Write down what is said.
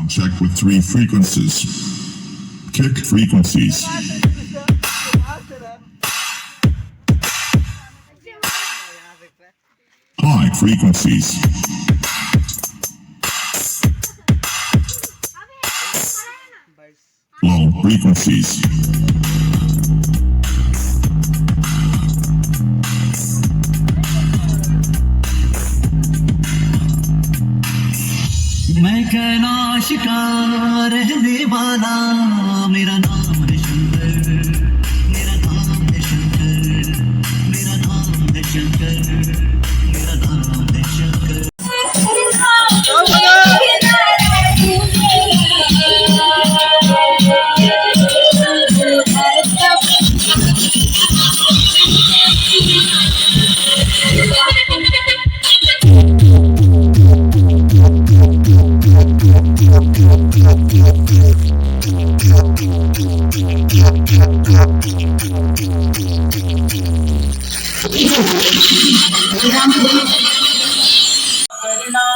check with 3 frequencies. Kick frequencies. High frequencies. Low frequencies. मैं कहना शिकार रहने वाला मेरा नाम है शंकर मेरा नाम है शंकर मेरा नाम है शंकर मेरा नाम है शंकर करना